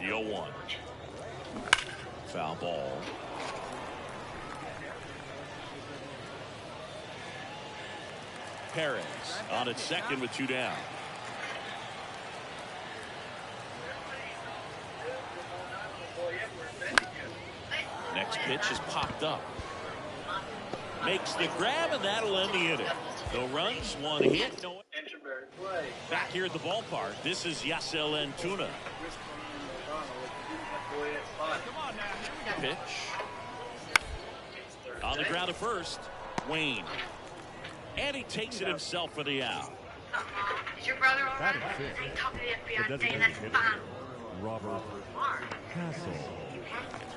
The 0-1. Foul ball. Perez on at second with 2 down. Next pitch is popped up. Makes the grab, and that'll end the inning. No runs, 1 hit. No. Back here at the ballpark, this is Yasel Antuna. Pitch. On the ground at first, Wayne. And he takes it himself for the out. Is your brother all right? Talk to the FBI saying that's fine. Robert Castle.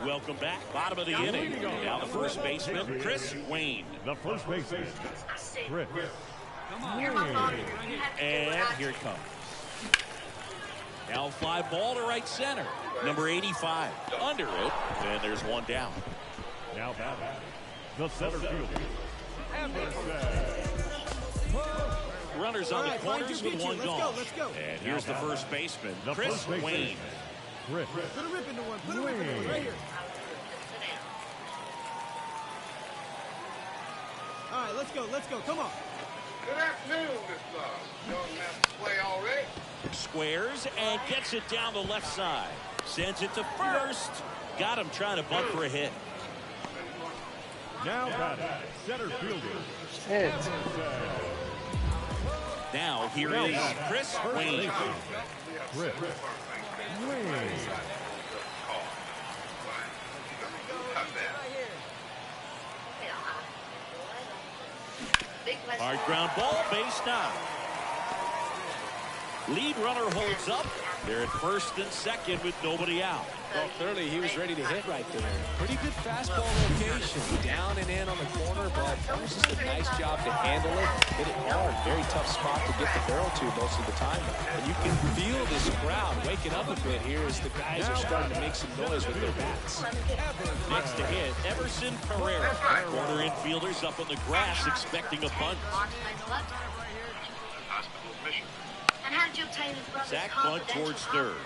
Welcome back. Bottom of the inning. Now the first baseman, Chris Wayne. The first baseman, Chris Wayne. And here it comes. Now fly ball to right center. Number 85. Under it. And there's 1 down. Now back. The center fielder. Runners on the corners with 1 gone. And here's the first baseman, Chris Wayne. Chris Put a rip into one. Put a rip into one right here. All right, let's go. Let's go. Come on. Good afternoon, Mr. Young man. Play already. Squares and gets it down the left side. Sends it to first. Got him trying to bunt for a hit. Now batting, center fielder. Now here is Chris Wayne. Chris Wayne. Hard ground ball, base now. Lead runner holds up. They're at first and second with nobody out. Well, clearly he was ready to hit right there. Pretty good fastball location. Down and in on the corner, but that was just a nice job to handle it. Hit it hard. Very tough spot to get the barrel to most of the time. And you can feel this crowd waking up a bit here as the guys are starting to make some noise with their bats. Next to hit, Emerson Pereira. Corner infielders up on the grass expecting a bunt. Zach bunt towards third.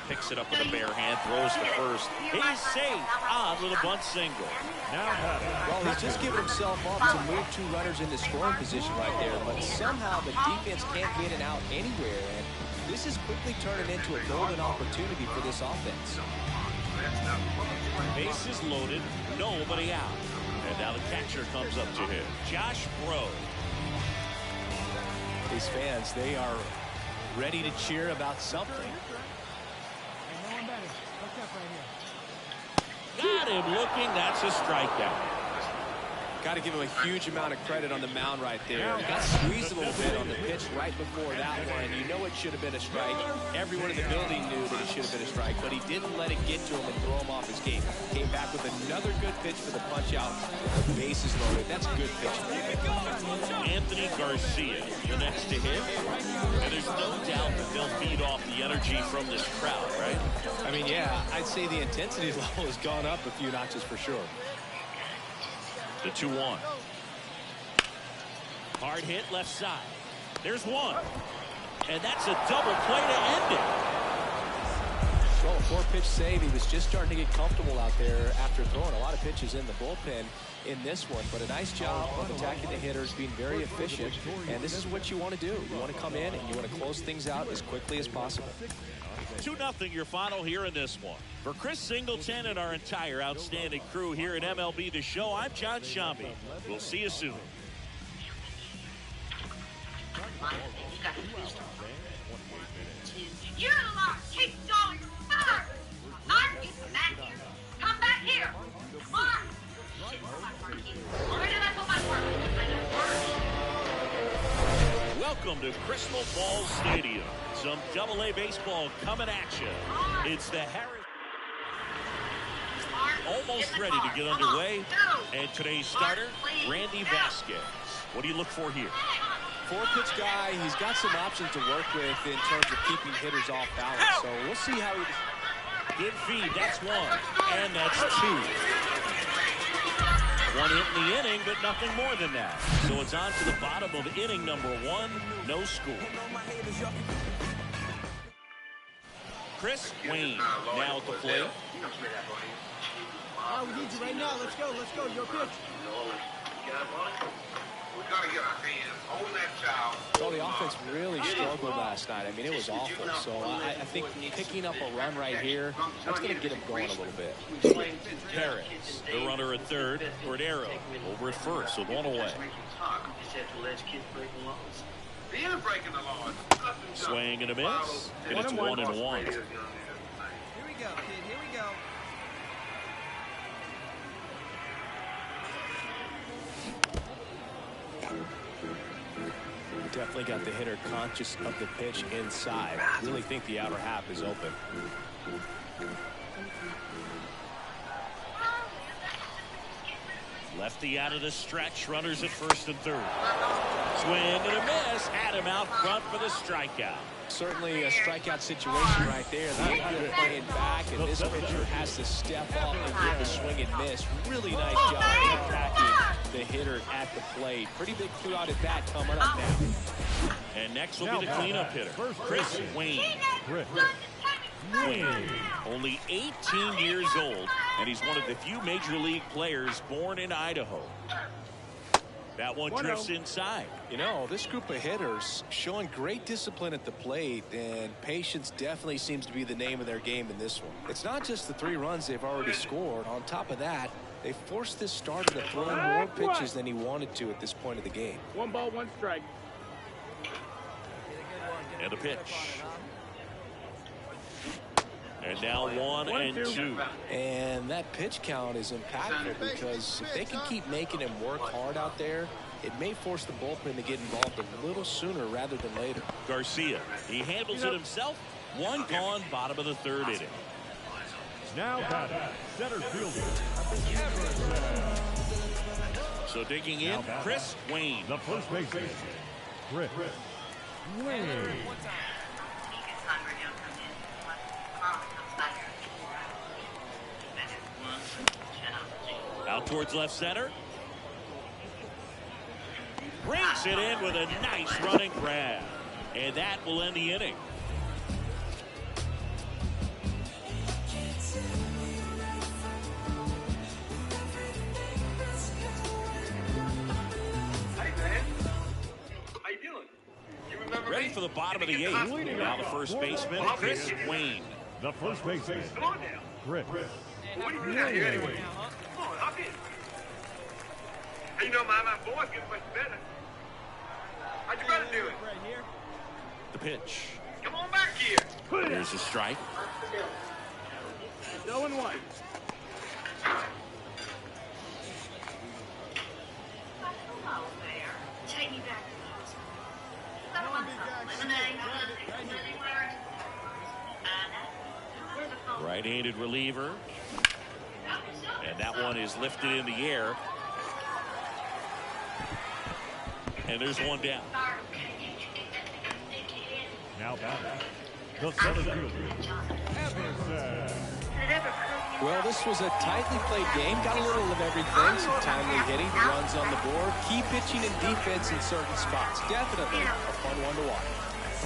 Picks it up with a bare hand, throws to first. He's safe on with a bunt single. Now batting. Well, he's just given himself up to move 2 runners into scoring position right there, but somehow the defense can't get it out anywhere, and this is quickly turning into a golden opportunity for this offense. Bases loaded, nobody out. And now the catcher comes up to him, Josh Bro. These fans, they are ready to cheer about something. Got him looking. That's a strikeout. Got to give him a huge amount of credit on the mound right there. He got squeezed a little bit on the pitch right before that one. You know it should have been a strike. Everyone in the building knew that it should have been a strike, but he didn't let it get to him and throw him off his game. Came back with another good pitch for the punch out. The bases loaded. That's good pitching. Anthony Garcia, the next to hit. And there's no doubt that they'll feed off the energy from this crowd, right? I mean, yeah, I'd say the intensity level has gone up a few notches for sure. The 2-1. Hard hit left side. There's one. And that's a double play to end it. So a 4-pitch save. He was just starting to get comfortable out there after throwing a lot of pitches in the bullpen in this one. But a nice job of attacking the hitters, being very efficient. And this is what you want to do. You want to come in and you want to close things out as quickly as possible. 2-0 your final here in this one. For Chris Singleton and our entire outstanding crew here at MLB The Show, I'm John Shambi. We'll see you soon. You're lost. Keep going. Fire. Fire. Come back here. Come back here. Come on. Where did I put my work? Welcome to Crystal Falls Stadium. Some Double-A baseball coming at you. It's the Harry. Almost ready to get underway. And today's starter, Randy Vasquez. What do you look for here? 4-pitch guy. He's got some options to work with in terms of keeping hitters off balance. So we'll see how he... Good feed. That's one. And that's two. One hit in the inning, but nothing more than that. So it's on to the bottom of inning number 1. No score. Chris Wayne now at the plate. All right, we need you right now. Let's go. Let's go. Your pitch. We gotta get our hands on that child. Well, the offense really struggled last night. I mean, it was awful. So I think picking up a run right here, that's going to get him going a little bit. Perez, the runner at third. Cordero over at first with one away. He is breaking the law. Swing and a miss. And it's 1-1. Here we go, kid. Here we go. Definitely got the hitter conscious of the pitch inside. Really think the outer half is open. Lefty out of the stretch. Runners at first and third. Swing and a miss. Had him out front for the strikeout. Certainly a strikeout situation right there. They're playing back, and this pitcher has to step up and give the swing and miss. Really nice job attacking the hitter at the plate. Pretty big two-out at bat coming up now. And next will be the cleanup hitter, Chris Wayne. Chris Wayne, only 18 years old, and he's one of the few major league players born in Idaho. That one drifts inside. You know, this group of hitters showing great discipline at the plate, and patience definitely seems to be the name of their game in this one. It's not just the 3 runs they've already scored. On top of that, they forced this starter to throw more pitches than he wanted to at this point of the game. 1 ball, 1 strike. And a pitch. And now 1-2. And that pitch count is impactful because if they can keep making him work hard out there, it may force the bullpen to get involved a little sooner rather than later. Garcia, he handles it himself. 1 gone, bottom of the 3rd inning. Now batting, center fielder. So digging in, Chris Wayne. The first baseman, Chris Wayne. Out towards left center. Brings it in with a nice running grab. And that will end the inning. Ready for the bottom of the 8th. Now the first baseman, Chris Wayne. The first baseman, Chris What are you doing out here anyway? Come on, hop in. Hey, you know, my boy's getting much better. How'd you better do it? Right here. The pitch. Come on back here. There's a strike. 0-1. Take me back to the hospital. Come on, big guy. Right here. Right-handed reliever. And that one is lifted in the air. And there's one down. now batting, the center fielder, Emerson. Well, this was a tightly played game. Got a little of everything. Some timely hitting, runs on the board, key pitching and defense in certain spots. Definitely a fun one to watch.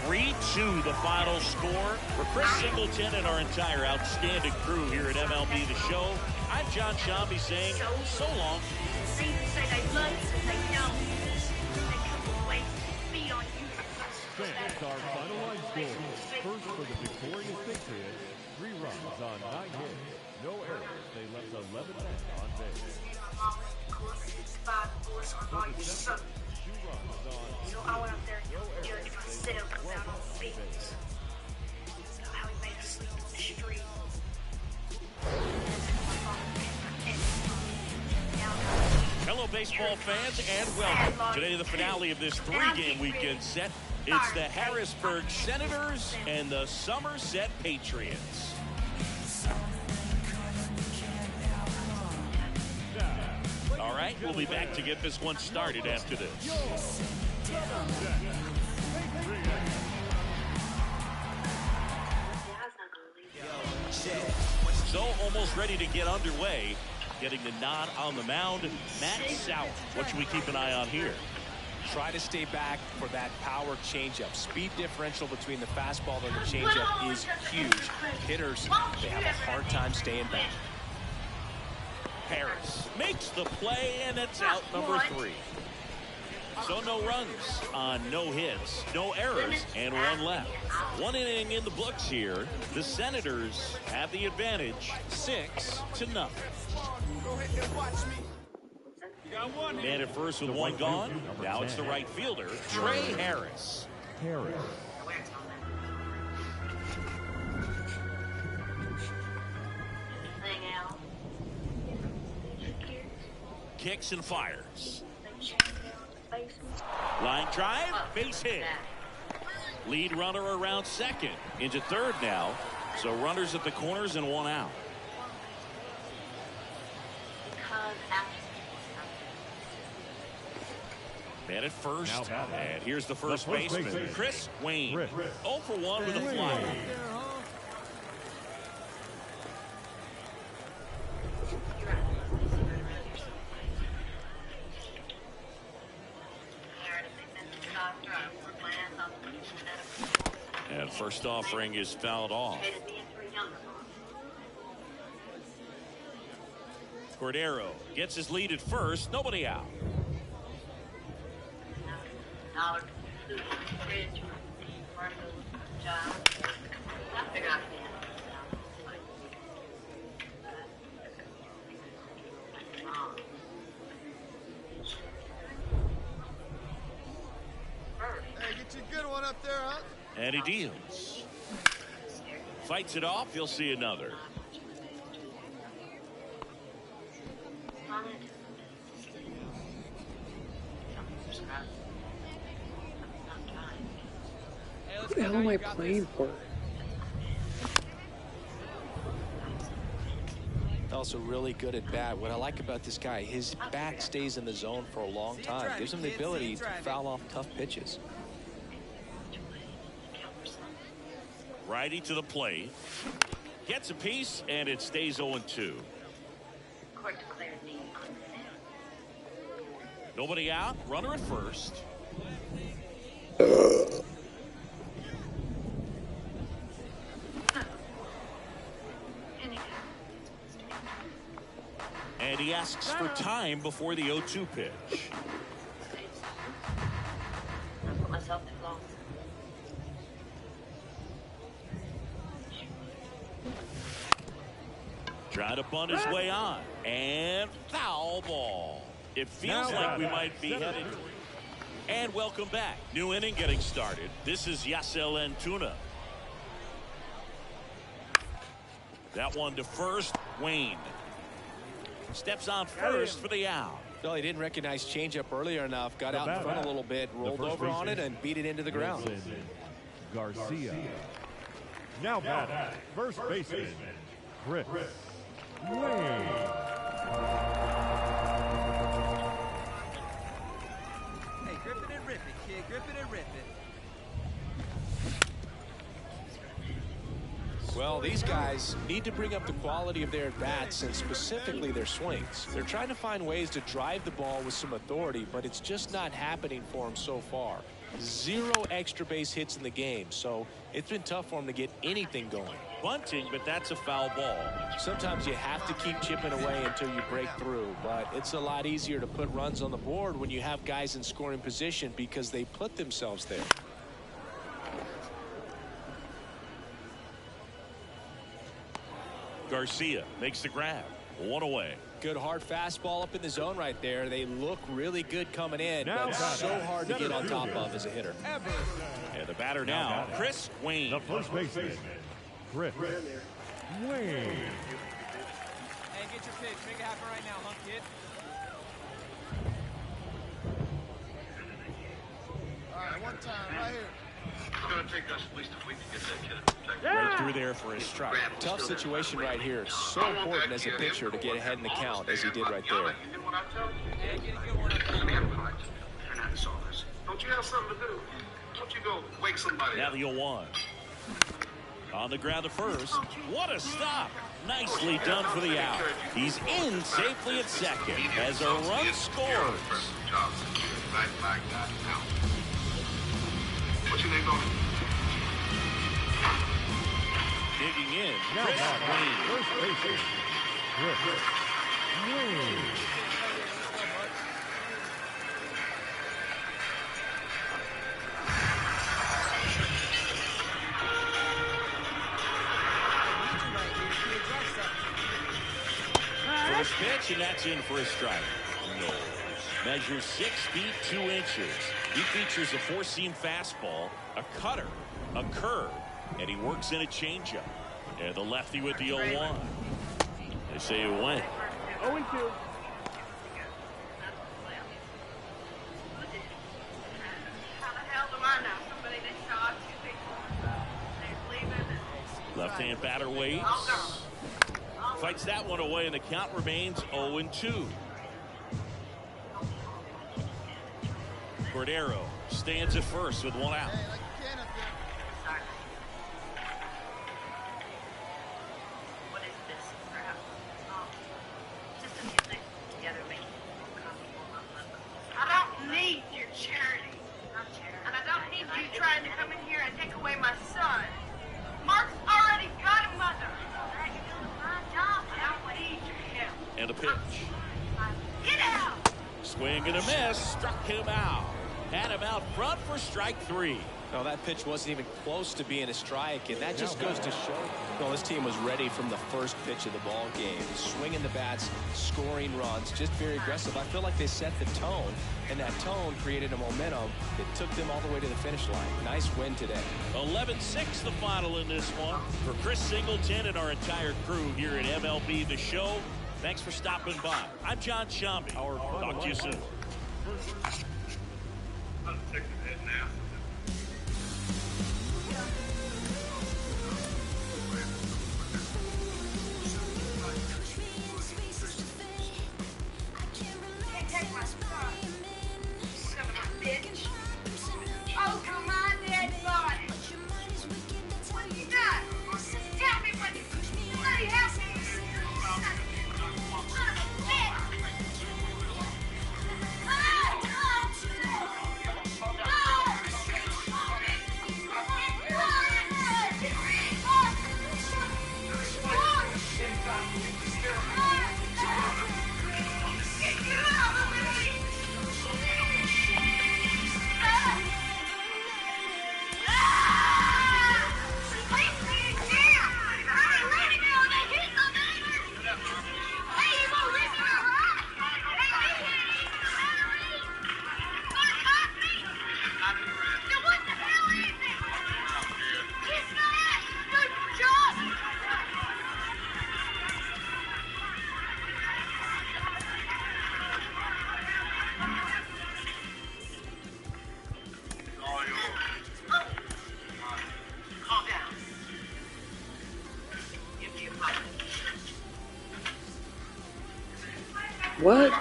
3-2 the final score. For Chris Singleton and our entire outstanding crew here at MLB The Show, I'm John Shambi saying so long. Fans, our final line score. First for the victorious Patriots, 3 runs on 9 hits. No errors. They left 11 men on base. For the second, 2 runs on 8 hits. No errors. They left 12 men on base. Hello, baseball fans, and welcome. Today, the finale of this 3-game weekend set. It's the Harrisburg Senators and the Somerset Patriots. All right, we'll be back to get this one started after this. So, almost ready to get underway. Getting the nod on the mound, Matt Sauer. What should we keep an eye on here? Try to stay back for that power changeup. Speed differential between the fastball and the changeup is huge. Hitters, they have a hard time staying back. Harris makes the play, and it's out number 3. So no runs on no hits, no errors, and 1 left. 1 inning in the books here. The Senators have the advantage, 6-0. Man at first with 1 gone. Now it's the right fielder, Trey Harris. Kicks and fires. Line drive, base hit. Lead runner around second. Into third now. So runners at the corners and 1 out. Man at first. And here's the first baseman, Chris Wayne. 0 for 1 with a fly. And first offering is fouled off. Cordero gets his lead at first. Nobody out. Hey, get you a good one up there, huh? And he deals. Fights it off. You'll see another. What the hell am I playing for? Also really good at bat. What I like about this guy, his bat stays in the zone for a long time. Gives him the ability to foul off tough pitches. Righty to the plate. Gets a piece, and it stays 0-2. Nobody out. Runner at first. And he asks for time before the 0-2 pitch. Trying to bunt his way on. And foul ball. It feels like we might be headed. And welcome back. New inning getting started. This is Yasel Antuna. That one to first. Wayne steps on first for the out. No, he didn't recognize changeup earlier enough. Got out in front a little bit, rolled over on it, and beat it into the ground. Garcia. Now batting, first baseman, Chris Wayne. Hey, grip it and rip it, kid. Grip it and rip it. Well, these guys need to bring up the quality of their at-bats and specifically their swings. They're trying to find ways to drive the ball with some authority, but it's just not happening for them so far. 0 extra base hits in the game, so it's been tough for them to get anything going. Bunting, but that's a foul ball. Sometimes you have to keep chipping away until you break through, but it's a lot easier to put runs on the board when you have guys in scoring position because they put themselves there. Garcia makes the grab. 1 away. Good hard fastball up in the zone right there. They look really good coming in, but so hard to get on top of as a hitter. And the batter now, Chris Wayne. The first baseman, Chris Wayne. Hey, get your pitch. Make it happen right now, huh, kid? All right, one time, right here. It's going to take us at least a week to get that kid. Right through there for his strike. Tough situation right here. So important as a pitcher to get ahead in the count as he did right there. You did what I told you. Yeah, get a good one up there. Turn out this office. Don't you have something to do? Don't you go wake somebody Now up? the 0-1. On the ground to first. What a stop. Nicely done for the out. He's in safely at second as a run scores. nice black guy. Now, what's your name, Tony? Digging in. Now Chris back on Green. first baseman, Chris Green. First pitch, and that's in for a strike. No. Measures 6 feet 2 inches. He features a 4-seam fastball, a cutter, a curve, and he works in a changeup. And the lefty with the 0-1. They say it went. 0-2. How the hell do I know? Somebody they shot, 2 people. They're leaving. Left-hand batter waits. Fights that one away, and the count remains 0-2. Cordero stands at first with 1 out. What is this? Just a few things together make it more comfortable. I don't need your charity. And I don't need you trying to come in here and take away my son. Mark's already got a mother. You're doing a fine job. I don't need your help. And a pitch. Get out! Swing and a miss. Struck him out. Had him out front for strike 3. No, that pitch wasn't even close to being a strike, and that just goes to show. Well, this team was ready from the first pitch of the ball game. Swinging the bats, scoring runs, just very aggressive. I feel like they set the tone, and that tone created a momentum that took them all the way to the finish line. Nice win today. 11-6 the final in this one. For Chris Singleton and our entire crew here at MLB The Show, thanks for stopping by. I'm John Shambi. Talk to you soon. I'm sick of it now. Take my son. Son of a bitch. Oh, come on, dead body. What have you done? Tell me what you bloody help me. Son of a bitch. What?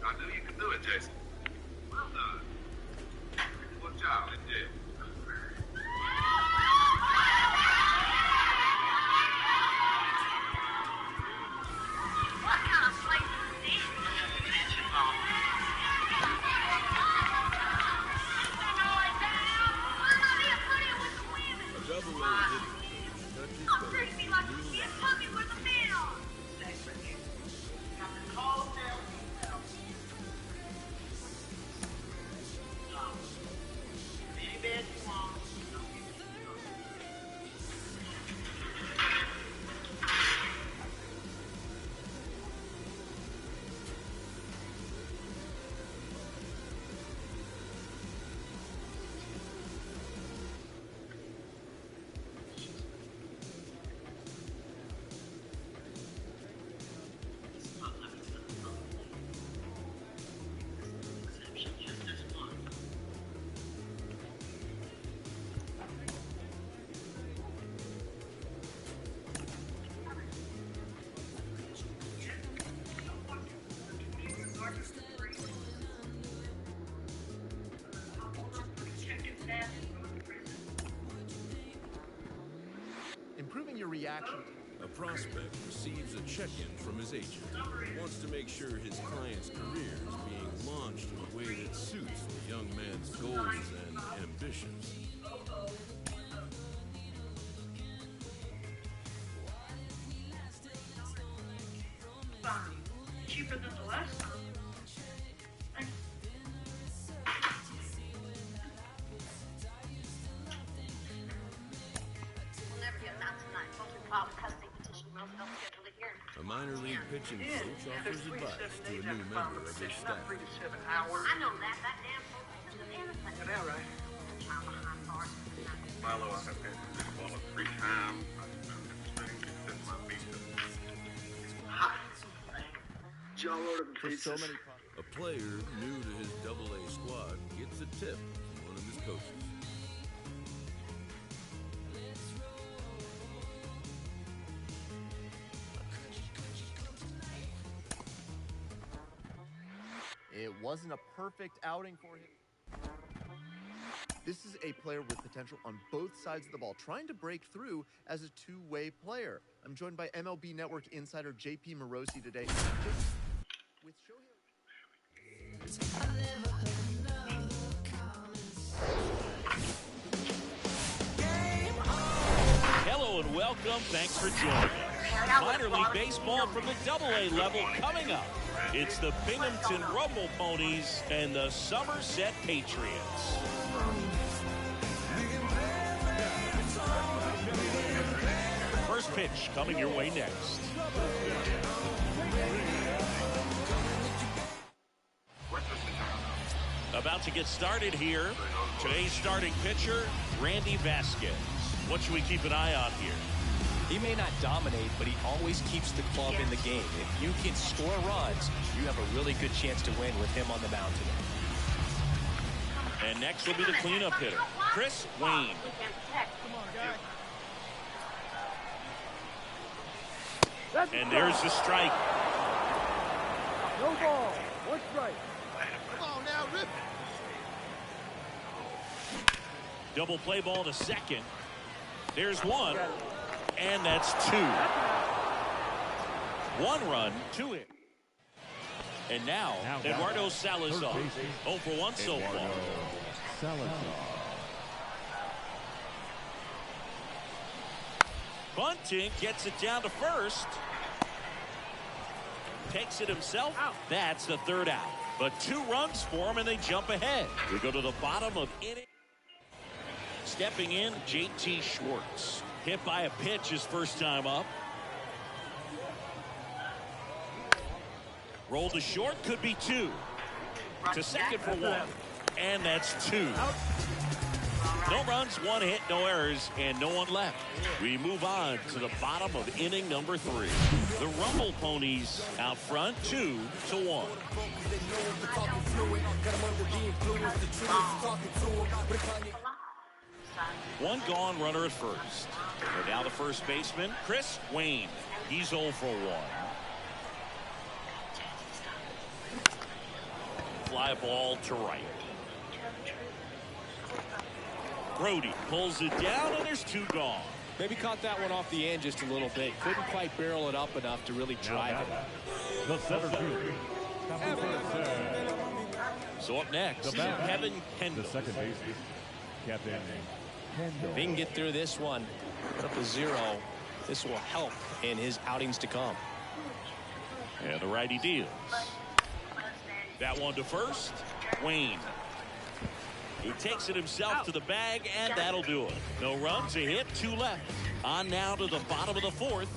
I knew you could do it, Jason. Well done. Good job, legit. What kind of place is this? Mansion ball. Don't treat me like a kid. Tell me where the men are. reaction. A prospect receives a check-in from his agent. He wants to make sure his client's career is being launched in a way that suits the young man's goals and ambitions. Cheaper than the last time. We'll never get that tonight. Folks will file a custody petition. Most don't schedule it here. A minor league pitching coach offers advice to a new member of his staff. I know that. That damn fool is an innocent. Is that right? Child behind bars. Milo, I have been to this ball 3 times. Since my visa. Hi. Joe ordered For so many. A player new to his AA squad gets a tip from one of his coaches. It wasn't a perfect outing for him. This is a player with potential on both sides of the ball, trying to break through as a two-way player. I'm joined by MLB Network insider JP Morosi today. With show him. Hello and welcome. Thanks for joining us. Minor League Baseball from the AA level coming up. It's the Binghamton Rumble Ponies and the Somerset Patriots. First pitch coming your way next. About to get started here. Today's starting pitcher, Randy Vasquez. What should we keep an eye on here? He may not dominate, but he always keeps the club in the game. If you can score runs, you have a really good chance to win with him on the mound today. And next will be the cleanup hitter, Chris Wayne. And there's the strike. No ball. 1 strike. Come on now, rip. Double play ball to second. There's one. And that's 2. 1 run, 2 hit. And now Eduardo Salazar. 0 for 1 so far. Bunting gets it down to first. Takes it himself. That's the 3rd out. But 2 runs for him, and they jump ahead. We go to the bottom of inning. Stepping in, JT Schwartz. Hit by a pitch his first time up. Roll to short, could be 2. To second for 1. And that's 2. No runs, 1 hit, no errors, and no one left. We move on to the bottom of inning number 3. The Rumble Ponies out front, 2 to 1. One gone, runner at first. We're now the first baseman, Chris Wayne. He's 0 for 1. Fly ball to right. Brody pulls it down, and there's 2 gone. Maybe caught that one off the end just a little bit. Couldn't quite barrel it up enough to really drive it. The center fielder. So up next, Kevin Kendall. The second baseman, Captain Kendall. If he can get through this one, put up a 0, this will help in his outings to come. And the righty deals. That one to first, Wayne. He takes it himself to the bag, and that'll do it. No runs, a hit, 2 left. On now to the bottom of the 4th.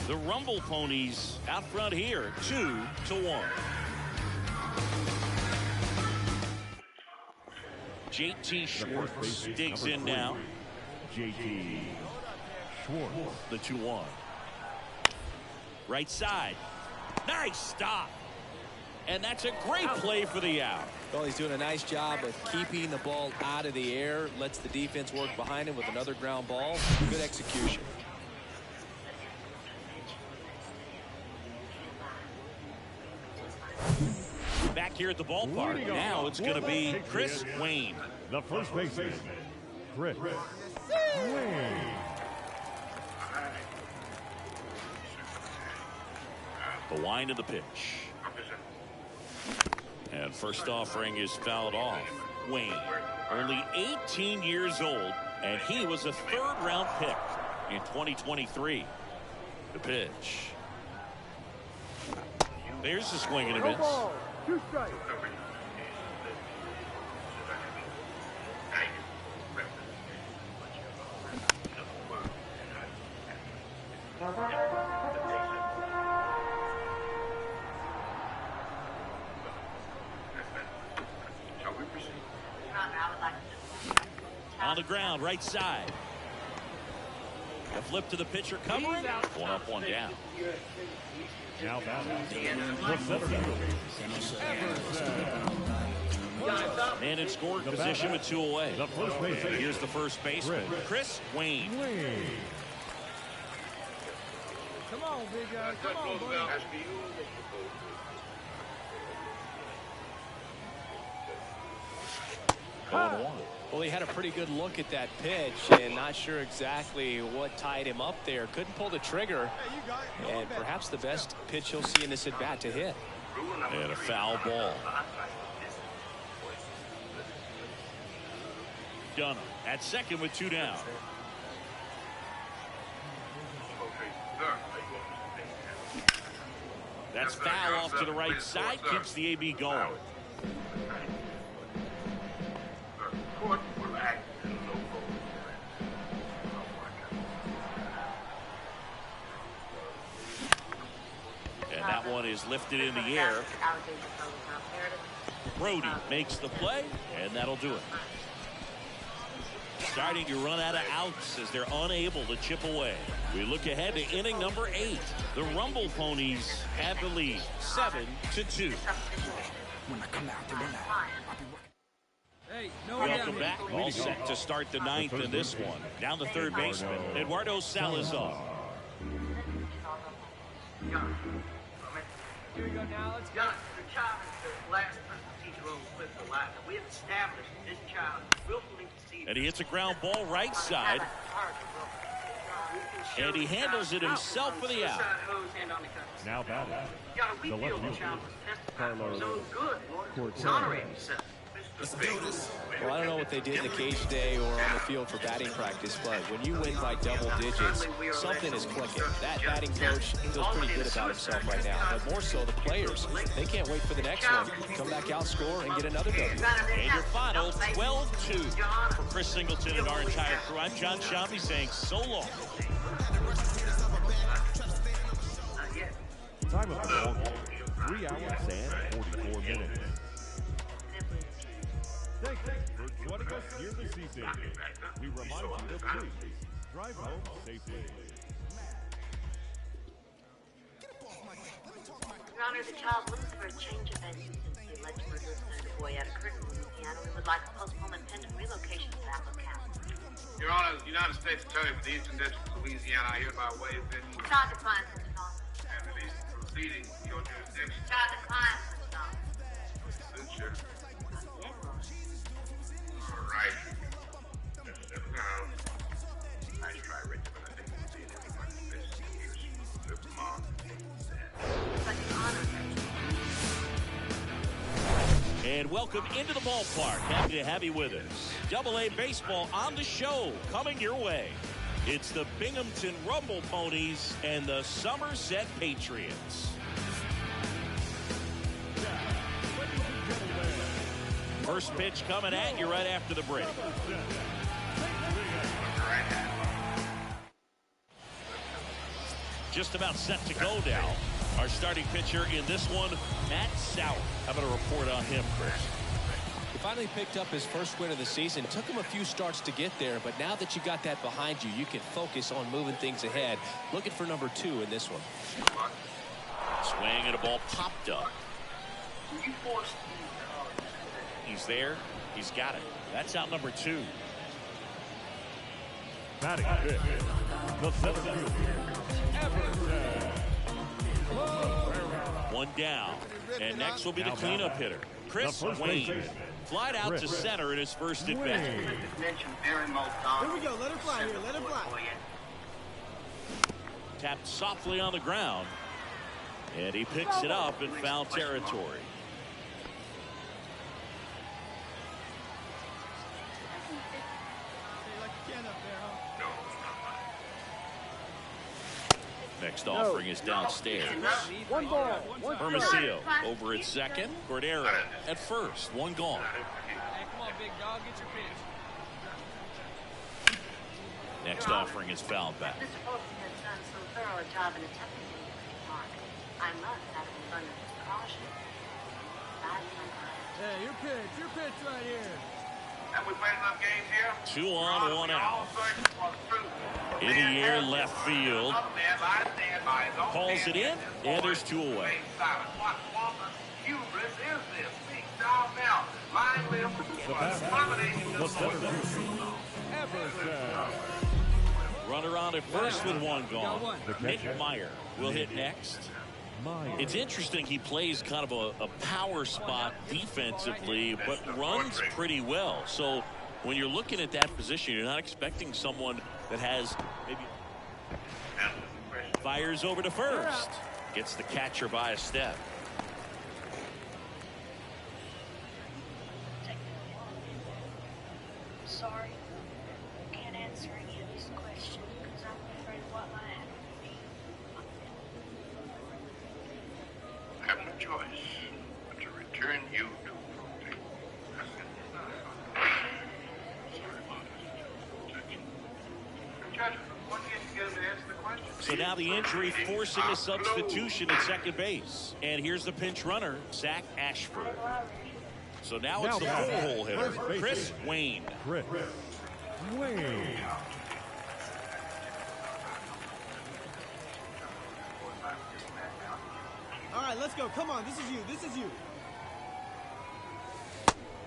The Rumble Ponies out front here, 2 to 1. JT Schwartz digs in now. JT Schwartz. The 2-1. Right side. Nice stop. And that's a great play for the out. Well, he's doing a nice job of keeping the ball out of the air. Lets the defense work behind him with another ground ball. Good execution. Back here at the ballpark. Now it's going to be Chris Wayne. The first baseman, Chris Wayne. The wind of the pitch. And first offering is fouled off. Wayne, only 18 years old, and he was a third-round pick in 2023. The pitch. There's the swing and a miss. 2 strikes. On the ground, right side. The flip to the pitcher covering. One up, one down. Now batting, the center fielder, Man in scoring position with 2 away. the first baseman, Here's the first baseman, Chris Wayne. Come on, big guy. Come on, buddy. Well, he had a pretty good look at that pitch and not sure exactly what tied him up there. Couldn't pull the trigger. And perhaps the best pitch he'll see in this at bat to hit. And a foul ball. Dunham at second with 2 down. That's foul off to the right side. Keeps the AB going. And that one is lifted in the air. Brody makes the play, and that'll do it. Starting to run out of outs as they're unable to chip away. We look ahead to inning number 8. The Rumble Ponies have the lead, 7-2. Hey, no Welcome back. All set to start the 9th in this one. Down the third baseman, Eduardo Salazar. Here we go now. Let's go. The child is the last person to teach role with the life. We have established this child willfully deceived. And he hits a ground ball right side. And he handles it himself for the out. now batting, the left fielder, Carlos Cortez. Well, I don't know what they did in the cage today or on the field for batting practice, but when you win by double digits, something is clicking. That batting coach feels pretty good about himself right now, but more so the players. They can't wait for the next one. Come back out, score, and get another W. And your final, 12-2 for Chris Singleton and our entire crew. I'm John Shambi saying so long. Time of the ball game, 3 hours and 44 minutes. Thank you for joining us here this evening. We remind you to please drive home safely. Your Honor, the child looks for a change of venue since the alleged murder of the boy out of Curtin, Louisiana. We would like a postponement pending relocation to Apple County. Your Honor, the United States Attorney for the Eastern District of Louisiana, I hereby waive any Child declines, Mr. Dawson. and release the proceedings in your jurisdiction. Child declines, Mr. Dawson. Sure. All right. Nice try, Richard, but I think we'll see it everybody's best interest. Come on. But Your Honor, And welcome into the ballpark. Happy to have you with us. Double-A baseball on the show, coming your way. It's the Binghamton Rumble Ponies and the Somerset Patriots. First pitch coming at you right after the break. Just about set to go now. Our starting pitcher in this one, Matt Sauer. How about a report on him, Chris? He finally picked up his first win of the season. Took him a few starts to get there, but now that you got that behind you, you can focus on moving things ahead. Looking for number 2 in this one. Swing and a ball popped up. He's there. He's got it. That's out number 2. Batting fifth, the center fielder, One down. And next will be the cleanup hitter, Chris Wayne. Flied out to center in his first at bat. Here we go. Let it fly here. Let it fly. Tapped softly on the ground. And he picks it up in foul territory. Next offering is downstairs. One ball. Hermosillo over at second. Cordero at first. One gone. Hey, come on, big dog. Get your pitch. Next offering is fouled back. Mr. Fulton has done so thorough a job in attempting to make mark. I must have an abundance of caution. Hey, your pitch right here. And we played enough games here. 2 on, 1 out. In the air, left field. Calls it in, and there's 2 away. Runner on at first with 1 gone. Nick Meyer will hit next. It's interesting, he plays kind of a power spot defensively, but runs pretty well. So when you're looking at that position, you're not expecting someone that has maybe fires over to first. Gets the catcher by a step. Sorry, I can't answer any of these questions because I'm afraid of what might happen to me. I have no choice but to return you to Brooklyn. Judge, what do you get to answer the question? So now the injury forcing a substitution at second base. And here's the pinch runner, Zach Ashford. So now it's the full-hole hitter, Chris Wayne. Chris Wayne. All right, let's go. Come on, this is you. This is you.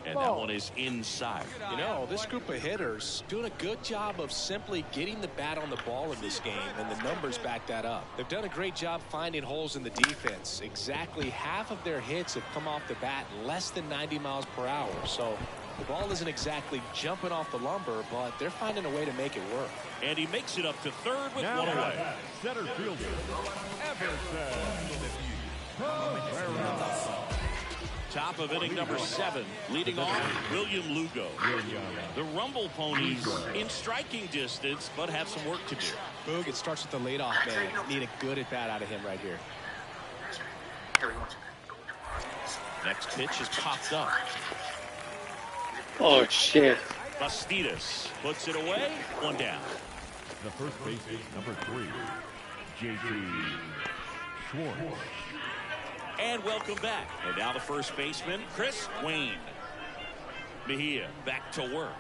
And that one is inside. You know, this group of hitters doing a good job of simply getting the bat on the ball in this game, and the numbers back that up. They've done a great job finding holes in the defense. Exactly half of their hits have come off the bat less than 90 miles per hour. So the ball isn't exactly jumping off the lumber, but they're finding a way to make it work. And he makes it up to third with Now 1 away. center fielder, Everson. Top of inning number 7, leading off William Lugo. The Rumble Ponies in striking distance, but have some work to do. Boog, it starts with the leadoff man. Need a good at bat out of him right here. Next pitch is popped up. Oh, shit. Bastidas puts it away, 1 down. The first baseman, number 3, J.T. Schwartz. And welcome back. And now the first baseman, Chris Wayne. Mejia back to work.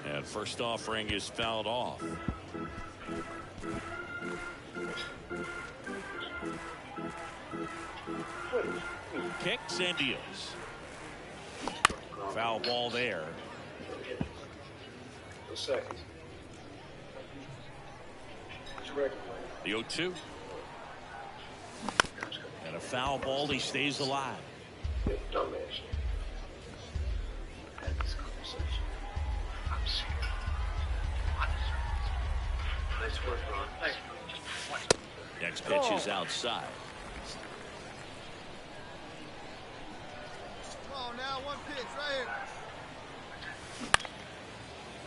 And first offering is fouled off. Kicks and deals. Foul ball there. The 0-2. And a foul ball, he stays alive. Next pitch is outside. Come on now, 1 pitch right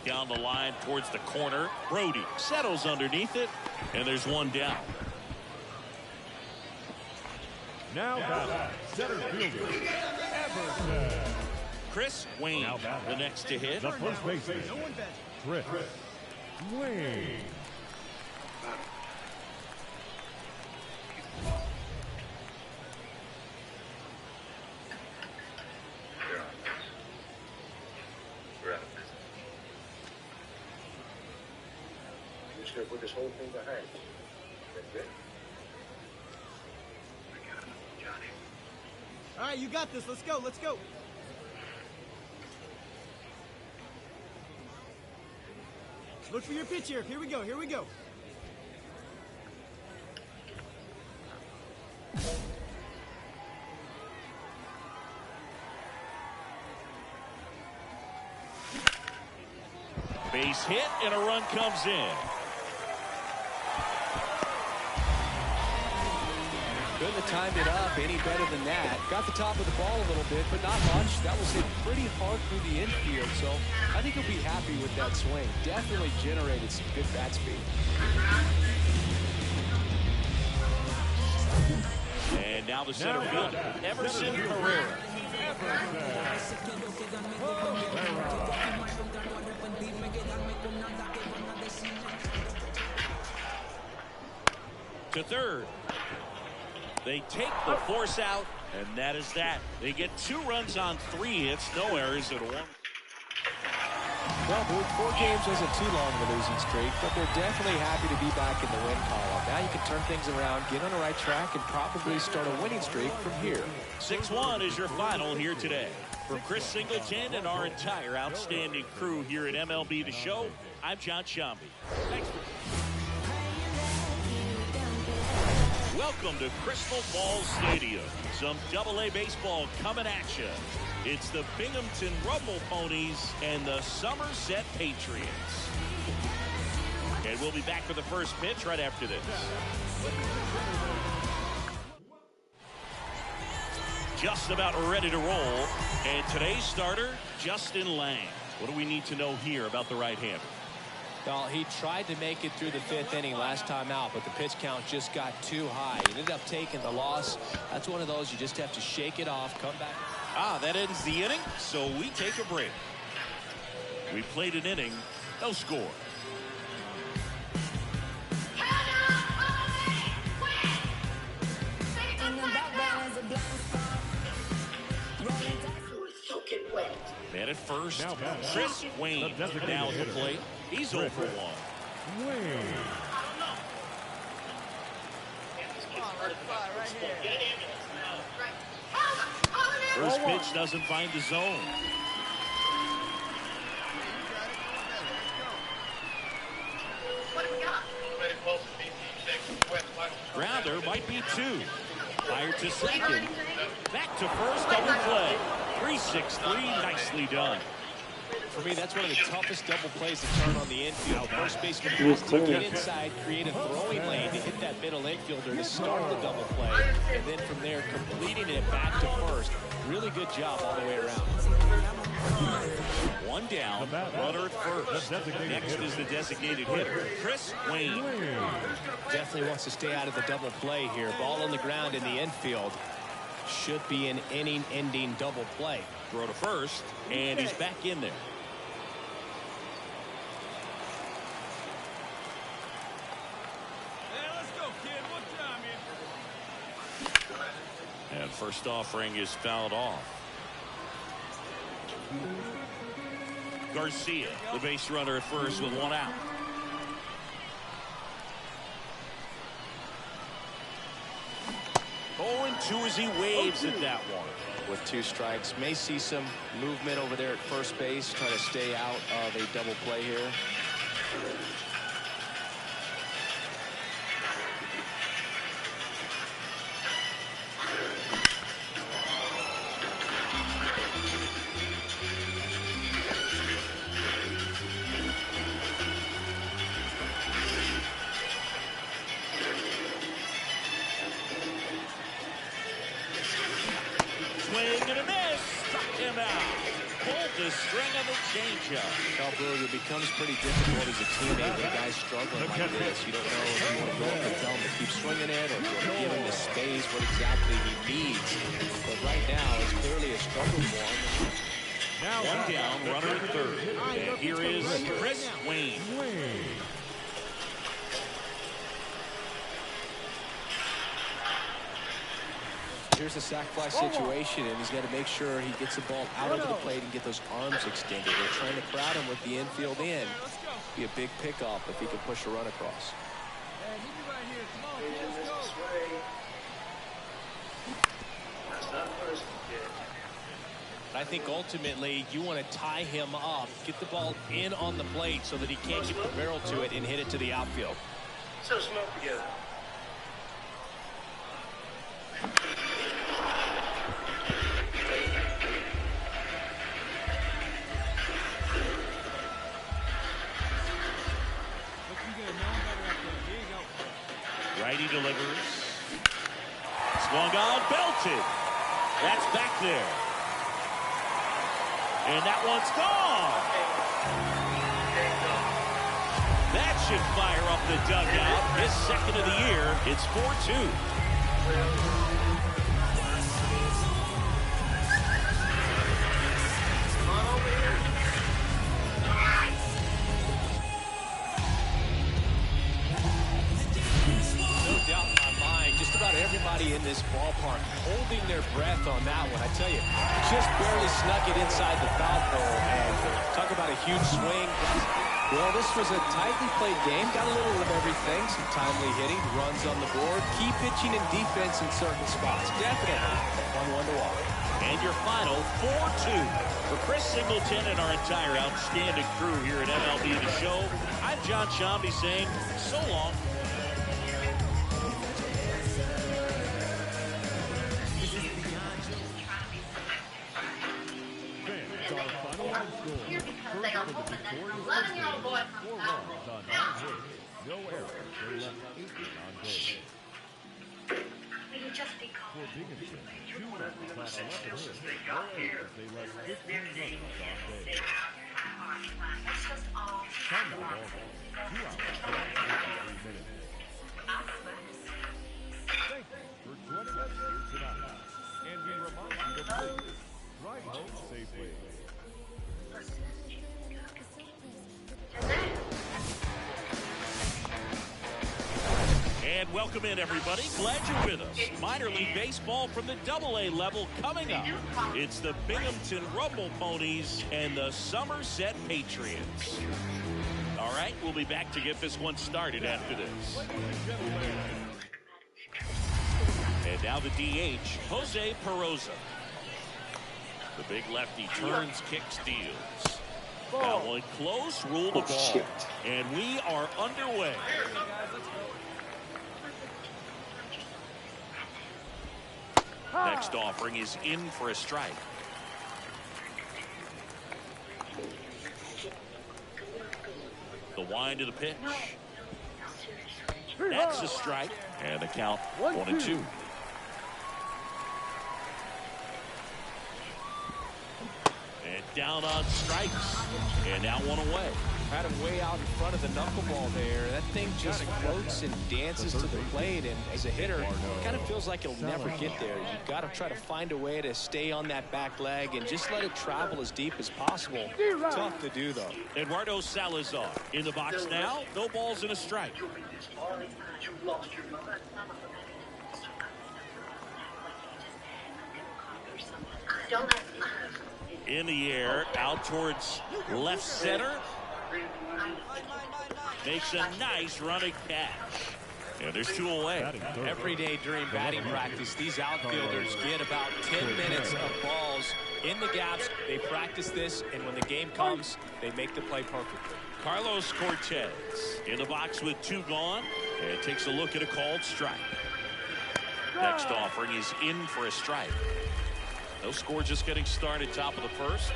here. Down the line towards the corner. Brody settles underneath it, and there's 1 down. Now back, center fielder, Everson. Chris Wayne, the next to hit. The first baseman, Chris Wayne. We're just going to put this whole thing behind us. That's it. All right, you got this. Let's go. Let's go. Look for your pitch here. Here we go. Here we go. Base hit, and a run comes in. Couldn't have timed it up any better than that. Got the top of the ball a little bit, but not much. That was hit pretty hard through the infield, so I think he'll be happy with that swing. Definitely generated some good bat speed. And now the center fielder, Emerson Pereira. To third. They take the force out, and that is that. They get 2 runs on 3 hits, no errors at 1. Well, Booth, 4 games isn't too long of a losing streak, but they're definitely happy to be back in the win column. Now you can turn things around, get on the right track, and probably start a winning streak from here. 6-1 is your final here today. From Chris Singleton and our entire outstanding crew here at MLB The Show, I'm John Shambi. Thanks for welcome to Crystal Ball Stadium. Some AA baseball coming at you. It's the Binghamton Rumble Ponies and the Somerset Patriots. And we'll be back for the first pitch right after this. Just about ready to roll. And today's starter, Justin Lang. What do we need to know here about the right-hander? Well, he tried to make it through the 5th inning last time out, but the pitch count just got too high. He ended up taking the loss. That's one of those you just have to shake it off, come back. That ends the inning, so we take a break. We played an inning, no score. Man at first, Chris Wayne now at the plate. He's 0 for 1. Wayne. First pitch doesn't find the zone. Grounder might be 2. Fired to second. Back to first, double play. 3-6-3, nicely done. For me, that's one of the toughest double plays to turn on the infield. First baseman has to get inside, create a throwing lane to hit that middle infielder to start the double play, and then from there, completing it back to first. Really good job all the way around. 1 down, runner at first. Next is the designated hitter, Chris Wayne. Definitely wants to stay out of the double play here. Ball on the ground in the infield. Should be an inning-ending double play. Throw to first, and he's back in there. And first offering is fouled off. Garcia, the base runner at first with 1 out. Oh, and 2 as he waves at that one. With 2 strikes, may see some movement over there at first base, trying to stay out of a double play here. Swing and a miss. Struck him out. Pulled the string of the changeup. It becomes pretty difficult as a teammate when a guy's struggling like this. You don't know if you want to go up and tell him to keep swinging it or if you want to give him the space, what exactly he needs. But right now, it's clearly a struggle for him. Now 1 down, runner at third. And here is Chris Wayne. Here's a sac fly situation, and he's got to make sure he gets the ball out onto the plate and get those arms extended. They're trying to crowd him with the infield in. Be a big pickoff if he can push a run across. I think ultimately you want to tie him up, get the ball in on the plate so that he can't get the barrel to it and hit it to the outfield. So smoke together. Righty delivers. Swung on, belted. That's back there. And that one's gone. That should fire up the dugout. His second of the year. It's 4-2. Everybody in this ballpark holding their breath on that one. I tell you, just barely snuck it inside the foul pole. And talk about a huge swing. Well, this was a tightly played game. Got a little of everything. Some timely hitting, runs on the board, key pitching and defense in certain spots. Definitely a fun one to watch. And your final 4-2. For Chris Singleton and our entire outstanding crew here at MLB The Show, I'm John Shambi saying so long. Here because they are hoping that an 11-year-old boy comes out with no errors. They left 18 on base. Will you just be calm? For Binghamton, 2 runs on 11 hits. No errors. They left 15 runners on base. Let's just all Time of ball game. 2 hours and 53 minutes. Thank you for joining us here tonight. And we remind you to please drive home safely. And welcome in, everybody. Glad you're with us. Minor League Baseball from the AA level coming up. It's the Binghamton Rumble Ponies and the Somerset Patriots. All right, we'll be back to get this one started after this. And now the DH, Jose Peroza. The big lefty turns, kicks, deals. That one close, rule the ball. And we are underway. Next offering is in for a strike. The wind of the pitch. That's a strike. And the count 1-2. And down on strikes. And now one away. Had him way out in front of the knuckleball there. That thing just floats and dances to the plate, and as a hitter, it kind of feels like it'll never get there. You've got to try to find a way to stay on that back leg and just let it travel as deep as possible. Tough to do, though. Eduardo Salazar in the box now. No balls and a strike. In the air, out towards left center. Makes a nice running catch. And there's 2 away. Every day during batting practice, these outfielders get about 10 minutes of balls in the gaps. They practice this, and when the game comes, they make the play perfectly. Carlos Cortez in the box with 2 gone, and takes a look at a called strike. Next offering is in for a strike. No score, just getting started, top of the first.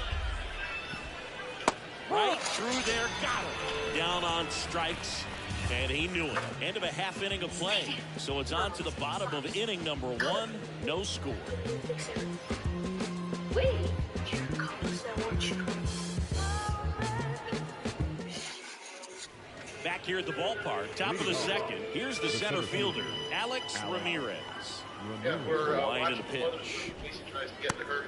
Right through there, got him. Down on strikes, and he knew it. End of a half inning of play. So it's on to the bottom of inning number 1. No score. Back here at the ballpark, top of the second. Here's the center fielder, Alex Ramirez. Line of the pitch.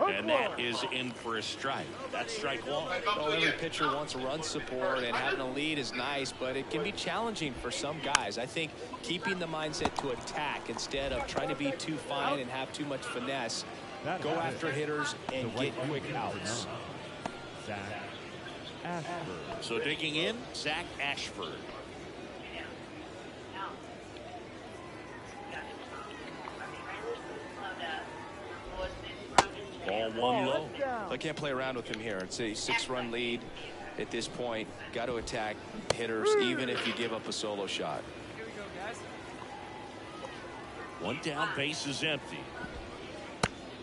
And that is in for a strike. That's strike 1. Well, every pitcher wants run support, and having a lead is nice, but it can be challenging for some guys. I think keeping the mindset to attack instead of trying to be too fine and have too much finesse. Go after hitters and get quick outs. Zach Ashford. So digging in, Zach Ashford. Ball 1 low. I can't play around with him here. It's a 6-run lead at this point. Got to attack hitters even if you give up a solo shot. Here we go, guys. 1 down, base is empty.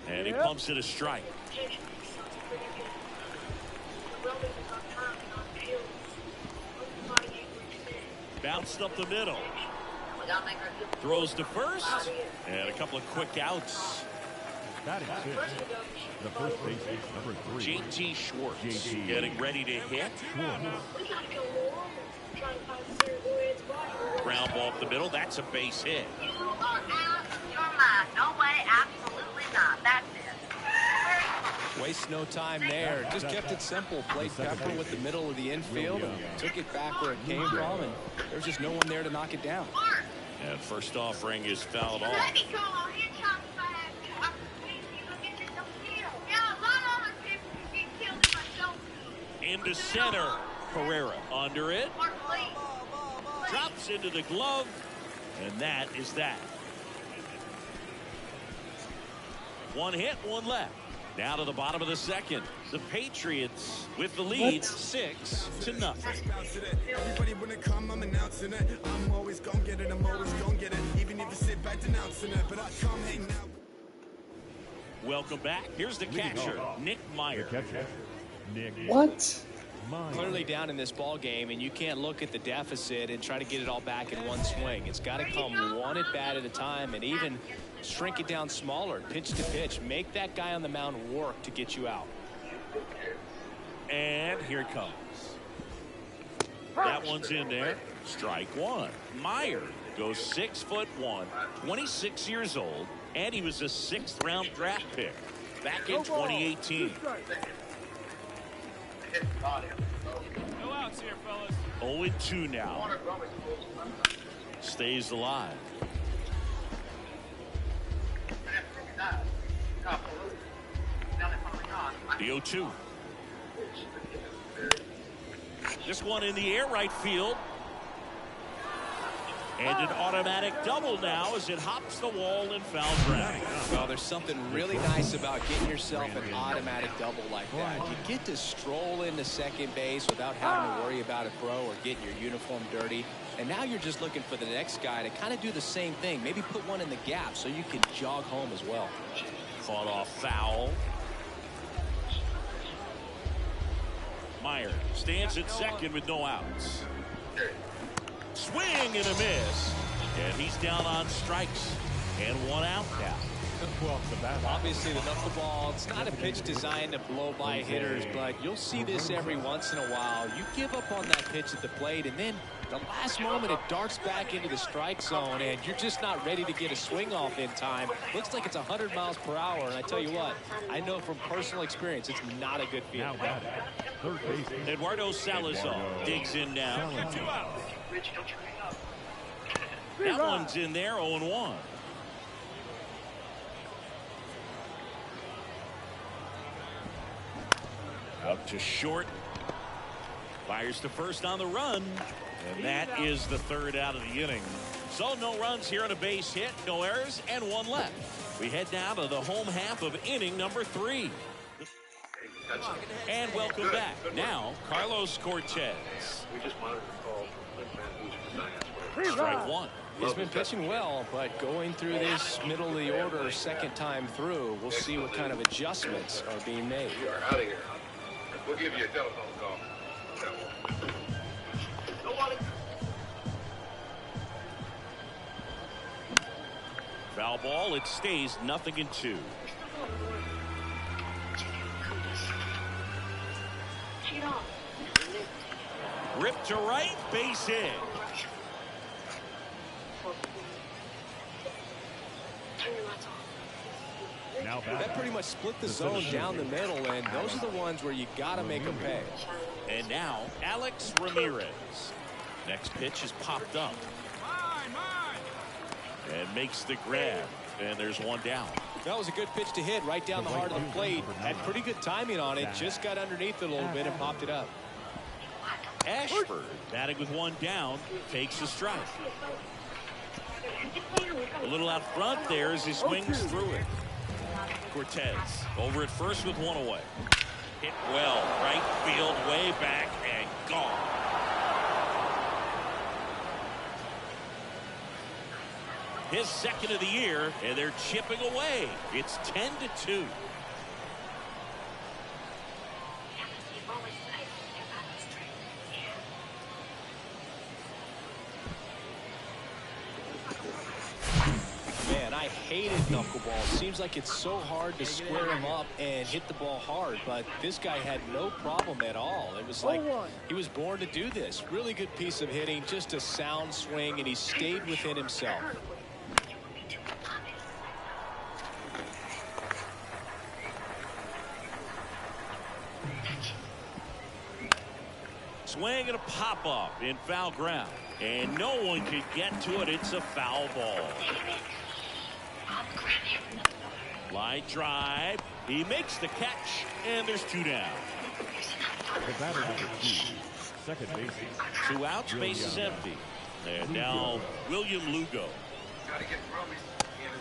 And he pumps it a strike. Bounced up the middle. Throws to first, and a couple of quick outs. Batting six, the first baseman, number 3. J.T. Schwartz getting ready to hit. Ground ball up the middle. That's a base hit. You are out of your mind. No way, absolutely not. That's it. Waste no time there. Just kept it simple. Played Pepper with the middle of the infield and took it back where it came from, and there's just no one there to knock it down. And first offering is fouled off. Into center. Pereira under it. Drops into the glove. And that is that. One hit, one left. Now to the bottom of the second. The Patriots with the lead, 6-0. Everybody when it come, I'm announcing it. I'm always gonna get it. I'm always gonna get it. Even if you sit back denouncing it, but I come hang out. Welcome back. Here's the catcher, Nick Meyer. What? Clearly down in this ball game, and you can't look at the deficit and try to get it all back in one swing. It's got to come one at bat at a time, and even shrink it down smaller, pitch to pitch. Make that guy on the mound work to get you out. And here it comes. That one's in there. Strike one. Meyer goes 6'1", 26 years old, and he was a 6th round draft pick back in 2018. No outs here, fellas. 0-2 now. Stays alive. The 0-2. This one in the air, right field. And an automatic double now as it hops the wall and foul ground. Well, there's something really nice about getting yourself an automatic double like that. You get to stroll into second base without having to worry about a throw or getting your uniform dirty. And now you're just looking for the next guy to kind of do the same thing. Maybe put one in the gap so you can jog home as well. Fought off foul. Meyer stands at second with no outs. Swing and a miss. And he's down on strikes. And one out now. Obviously, the knuckleball, it's not a pitch designed to blow by hitters, but you'll see this every once in a while. You give up on that pitch at the plate, and then the last moment it darts back into the strike zone, and you're just not ready to get a swing off in time. Looks like it's 100 miles per hour, and I tell you what, I know from personal experience, it's not a good feeling. Eduardo Salazar digs in now. That one's in there, 0-1. Up to short. Fires to first on the run. And that is the third out of the inning. So no runs here on a base hit, no errors, and one left. We head now to the home half of inning number 3. And welcome back. Now, Carlos Cortez. We just wanted to call Strike one. He's been pitching well, but going through this middle of the order second time through, we'll see what kind of adjustments are being made. We are out of here. We'll give you a telephone call. Foul ball, it stays 0-2. Rip to right, base hit. That pretty much split the zone down the middle, and those are the ones where you got to make them pay. And now, Alex Ramirez. Next pitch is popped up. And makes the grab. And there's one down. That was a good pitch to hit right down the heart of the plate. Had pretty good timing on it. Just got underneath it a little bit and popped it up. Ashford, batting with one down, takes a strike. A little out front there as he swings through it. Cortez over at first with one away. Hit well, right field, way back, and gone. His second of the year, and they're chipping away. It's 10-2. I hated knuckleball. Seems like it's so hard to square him up and hit the ball hard, but this guy had no problem at all. It was like he was born to do this. Really good piece of hitting, just a sound swing, and he stayed within himself. Swing and a pop-up in foul ground. And no one could get to it. It's a foul ball. Line drive. He makes the catch, and there's 2 down. The batter number 2, second baseman. 2 outs, base is empty. And now William Lugo.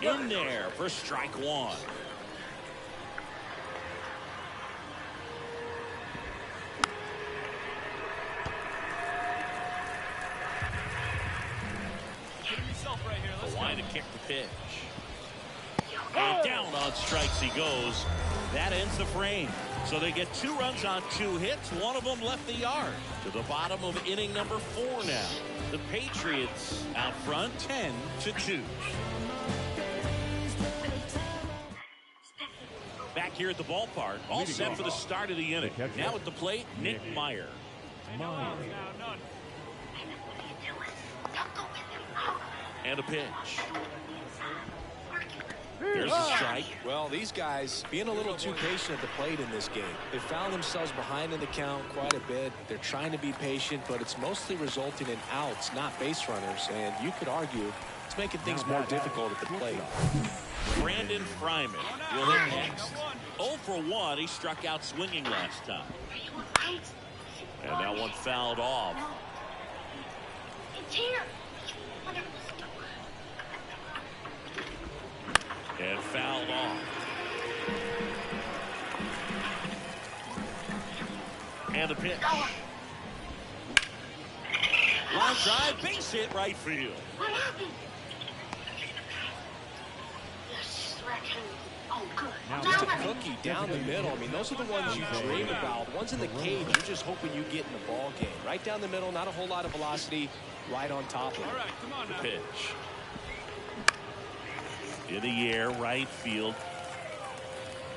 In there for strike 1. Line to kick the pitch. And down on strikes he goes. That ends the frame. So they get 2 runs on 2 hits. One of them left the yard. To the bottom of inning number 4 now. The Patriots out front 10-2. Back here at the ballpark. All set for the start of the inning. Now at the plate, Nick Meyer. And a pitch. There's a strike. Well, these guys being a little too patient at the plate in this game. They found themselves behind in the count quite a bit. They're trying to be patient, but it's mostly resulting in outs, not base runners. And you could argue it's making things more difficult at the plate. Brandon Fryman will hit next. 0 for 1. He struck out swinging last time. And that one fouled off. And fouled off. And the pitch. Line drive, base hit, right field. What happened? Oh, good. Just a cookie down the middle. I mean, those are the ones you dream about. Ones in the cage, you're just hoping you get in the ball game. Right down the middle, not a whole lot of velocity, right on top of it. All right, come on now. The pitch. In the air, right field.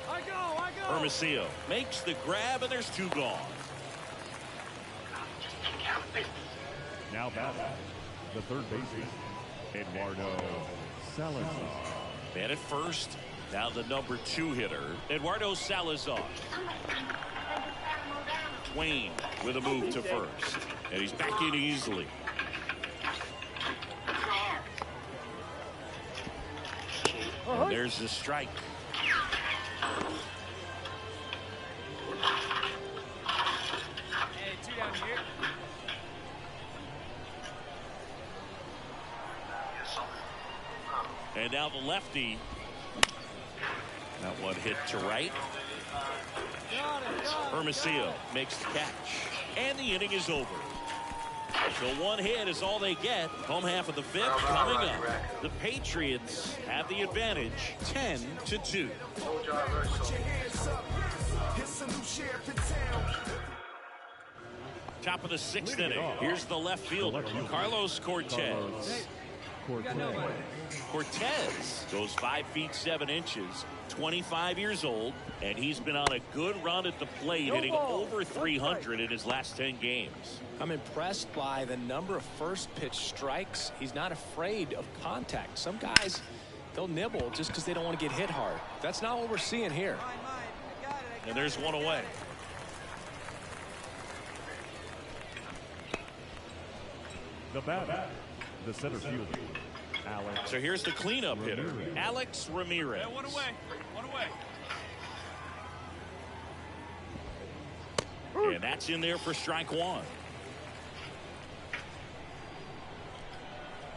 I go. Hermosillo makes the grab, and there's 2 gone. Now batting, the third baseman, Eduardo Salazar. Man at first. Now the number 2 hitter, Eduardo Salazar. Twain with a move to first. And he's back in easily. And there's the strike. Hey, 2 down here. And now the lefty. That one hit to right. Hermosillo makes the catch. And the inning is over. So 1 hit is all they get. Home half of the 5th coming up. The Patriots have the advantage 10-2. Top of the 6th inning. Here's the left fielder, Carlos Cortez. Cortez goes 5 feet 7 inches, 25 years old, and he's been on a good run at the plate, hitting over 300 in his last 10 games. I'm impressed by the number of first pitch strikes. He's not afraid of contact. Some guys, they'll nibble just because they don't want to get hit hard. That's not what we're seeing here. And there's one away. The batter, the center fielder, Alex. So here's the cleanup hitter, Alex Ramirez. Yeah, one away. And that's in there for strike 1.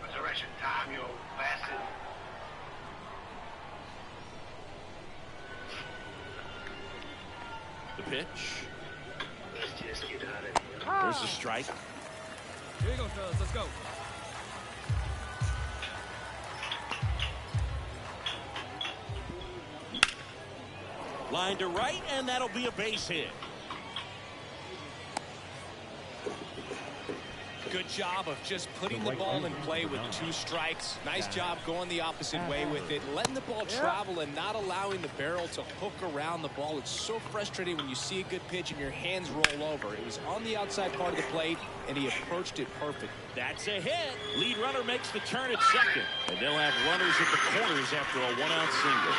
Resurrection time, you old bastard. The pitch. Let's just get out of here. There's the strike. Here you go, fellas. Let's go. Line to right, and that'll be a base hit. Good job of just putting the ball in play with 2 strikes. Nice job going the opposite way with it, letting the ball travel and not allowing the barrel to hook around the ball. It's so frustrating when you see a good pitch and your hands roll over. It was on the outside part of the plate, and he approached it perfect. That's a hit. Lead runner makes the turn at second, and they'll have runners at the corners after a 1-out single.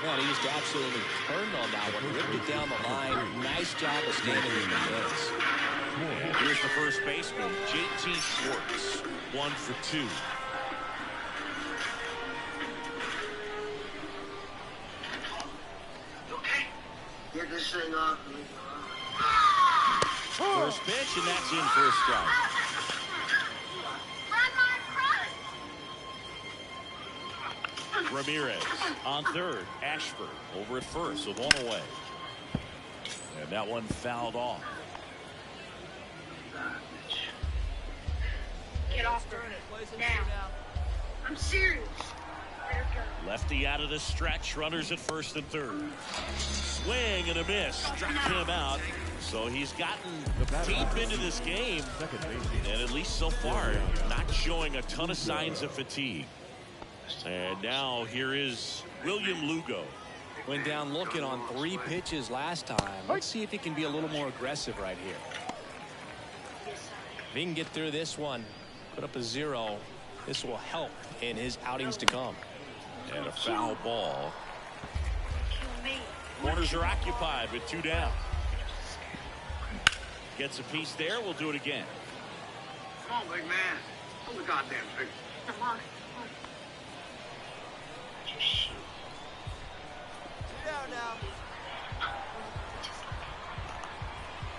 Man, he just absolutely turned on that one, ripped it down the line. Nice job of standing in the defense. And here's the first baseman, J.T. Schwartz, 1 for 2. Okay, get this thing off me. First pitch, and that's in for a strike. Ramirez on third. Ashford over at first with 1 away. And that one fouled off. Get off her. Now. I'm serious. Let her go. Lefty out of the stretch. Runners at first and third. Swing and a miss. Struck him out. So he's gotten deep into this game. And at least so far, not showing a ton of signs of fatigue. And now here is William Lugo. Went down looking on 3 pitches last time. Let's see if he can be a little more aggressive right here. If he can get through this one, put up a 0, this will help in his outings to come. And a foul ball. Corners are occupied with 2 down. Gets a piece there. We'll do it again. Come on, big man. Hold the goddamn thing. Come on. Just shoot. Down now.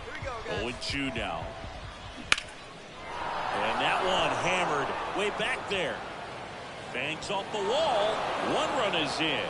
Here we go, guys. 0-2 now. And that one hammered way back there. Bangs off the wall. 1 run is in.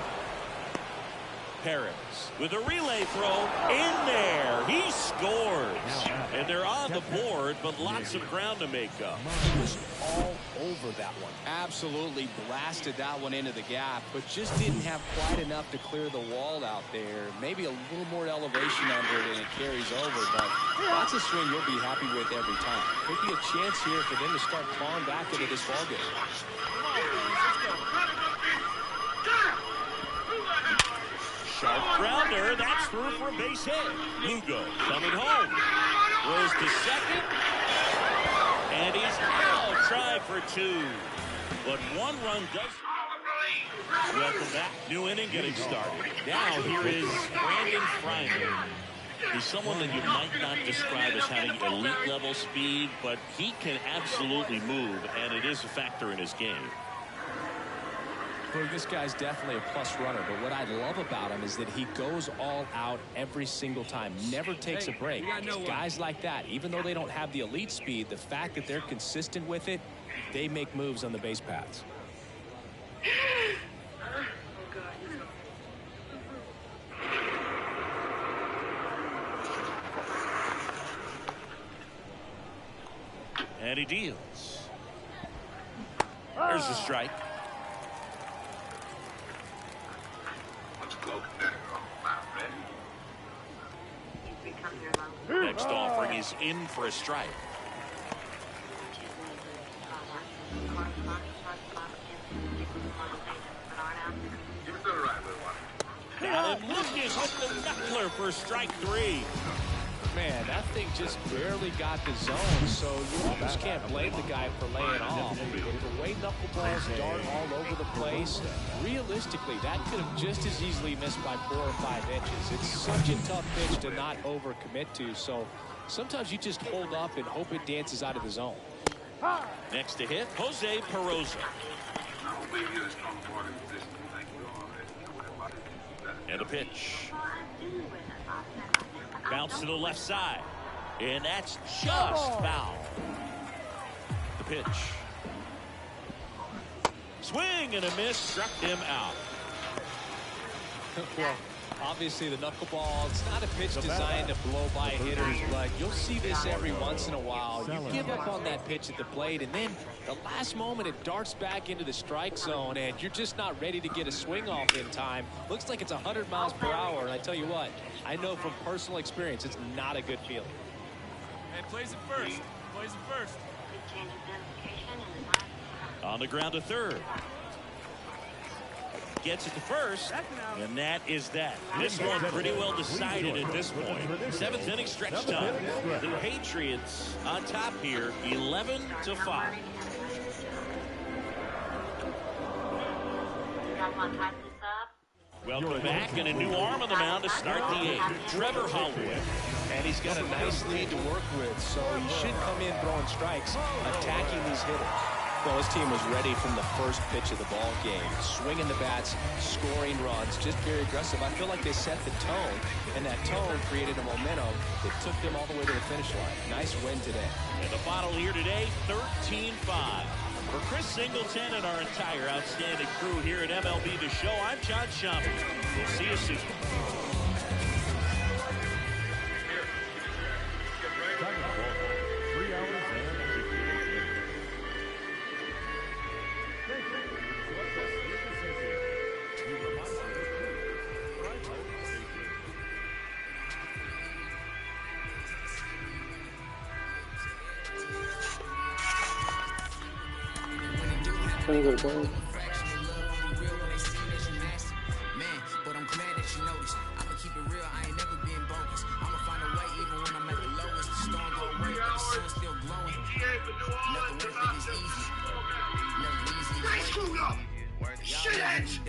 Perez with a relay throw in there. He scores. And they're on the board, but lots of ground to make up. He was all over that one. Absolutely blasted that one into the gap, but just didn't have quite enough to clear the wall out there. Maybe a little more elevation under it and it carries over, but that's a swing you'll be happy with every time. Could be a chance here for them to start clawing back into this ballgame. Sharp grounder. That's through for a base hit. Lugo coming home. Throws to second. And he's out. Try for 2. But 1 run does. Welcome back. New inning getting started. Now here is Brandon Freiner. He's someone that you might not describe as having elite level speed, but he can absolutely move, and it is a factor in his game. This guy's definitely a plus runner, but what I love about him is that he goes all out every single time, never takes a break. Guys like that, even though they don't have the elite speed, the fact that they're consistent with it, they make moves on the base paths. And he deals. There's the strike. Next offering is in for a strike. Got him looking with the knuckler for strike 3. Man, that thing just barely got the zone, so you almost can't blame the guy for laying off. The way knuckleballs dart all over the place, realistically, that could have just as easily missed by 4 or 5 inches. It's such a tough pitch to not overcommit to, so sometimes you just hold up and hope it dances out of the zone. Next to hit, Jose Peroza. And a pitch. Bounce to the left side. And that's just foul. The pitch. Swing and a miss. Struck him out. Well, obviously the knuckleball, it's not a pitch designed to blow by hitters, but you'll see this every once in a while. You give up on that pitch at the plate, and then the last moment it darts back into the strike zone, and you're just not ready to get a swing off in time. Looks like it's 100 miles per hour, and I tell you what, I know from personal experience it's not a good feeling. Hey, plays it first. Plays it first. Change identification and the On the ground to third. Gets it to first, and that is that. This one pretty well decided at this point. 7th inning stretch time. The Patriots on top here, 11-5. Welcome back, and a new arm on the mound to start the 8th. Trevor Holloway. And he's got a nice lead to work with, so he should come in throwing strikes, attacking these hitters. Well, his team was ready from the first pitch of the ball game, swinging the bats, scoring runs, just very aggressive. I feel like they set the tone, and that tone created a momentum that took them all the way to the finish line. Nice win today. And the final here today, 13-5. For Chris Singleton and our entire outstanding crew here at MLB The Show, I'm John Schaumburg. We'll see you soon. Can you go to bed? They screwed up! Shit!